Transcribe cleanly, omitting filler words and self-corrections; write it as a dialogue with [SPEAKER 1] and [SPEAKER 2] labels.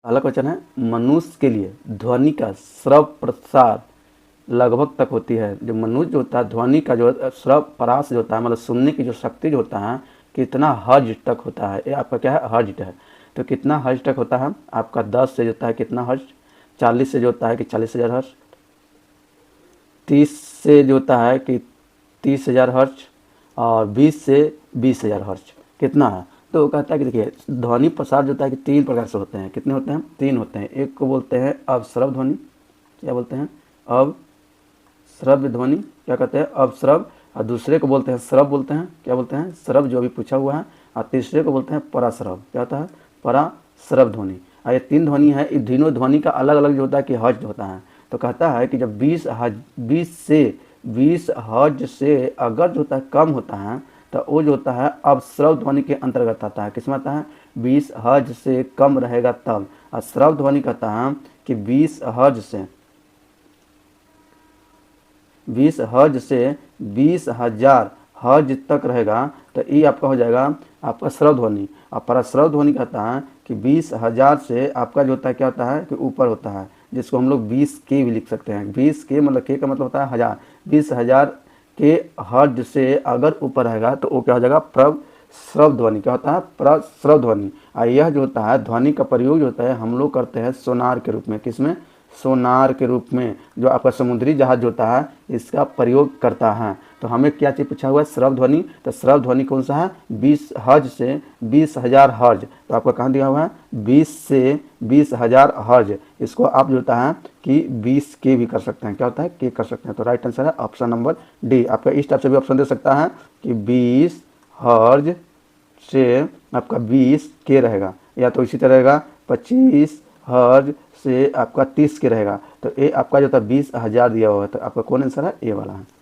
[SPEAKER 1] पहला क्वेश्चन है, मनुष्य के लिए ध्वनि का श्रव प्रसार लगभग तक होती है। जो मनुष्य जो होता है, ध्वनि का जो श्रव परास जो होता है, मतलब सुनने की जो शक्ति जो होता है, कितना हर्ज तक होता है। ये आपका क्या है, हर्ज है। तो कितना हर्ज तक होता है आपका 10 से जो होता है कितना हर्ज, 40 से जो होता है कि 40,000 हर्ज, 30 से जो होता है कि 30,000 हर्ज, और 20 से 20,000 हर्ज कितना है। तो कहता है कि देखिए ध्वनि प्रसार जो होता है कि 3 प्रकार से होते हैं। कितने होते हैं, 3 होते हैं। एक को बोलते हैं अवश्रव ध्वनि, क्या बोलते हैं, अवश्रव ध्वनि, क्या कहते हैं, अवश्रव। और दूसरे को बोलते हैं श्रव, बोलते हैं, क्या बोलते हैं, श्रव, जो अभी पूछा हुआ है। और तीसरे को बोलते हैं पराश्रव, क्या होता है, पराश्रव ध्वनि। और ये 3 ध्वनि है। इन तीनों ध्वनि का अलग अलग जो होता है कि हर्ज होता है। तो कहता है कि जब 20 हर्ज से अगर जो होता है कम होता है तो वो जो होता है अवश्रव ध्वनि के अंतर्गत आता है। किसमें आता है, 20 हर्ज से कम रहेगा तब। और श्रव ध्वनि कहता है कि 20 हर्ज से 20,000 हर्ज तक रहेगा तो ये आपका हो जाएगा आपका श्रव ध्वनि। और पराश्रव ध्वनि कहता है कि 20,000 से आपका जो होता है क्या होता है कि ऊपर होता है, जिसको हम लोग 20K भी लिख सकते हैं। 20K मतलब K का मतलब होता है 1000। 20,000 के हर्ज से अगर ऊपर रहेगा तो वो क्या हो जाएगा, प्रश्रव ध्वनि। क्या होता है, प्रश्रव ध्वनि। और यह जो होता है ध्वनि का प्रयोग जो होता है हम लोग करते हैं सोनार के रूप में। किसमें, सोनार के रूप में। जो आपका समुद्री जहाज होता है इसका प्रयोग करता है। तो हमें क्या चीज़ पूछा हुआ है, श्रव ध्वनि। तो श्रव ध्वनि कौन सा है, 20 हर्ज से 20,000 हर्ज। तो आपका कहाँ दिया हुआ है, 20 से 20,000 हर्ज। इसको आप जो होता है कि 20K भी कर सकते हैं। क्या होता है, के कर सकते हैं। तो राइट आंसर है ऑप्शन नंबर डी। आपका इस टाइप से भी ऑप्शन दे सकता है कि 20 हर्ज से आपका 20K रहेगा, या तो इसी तरह रहेगा 25 हर्ज से आपका 30K रहेगा। तो ये आपका जो था 20,000 दिया हुआ है। तो आपका कौन आंसर है, ए वाला है।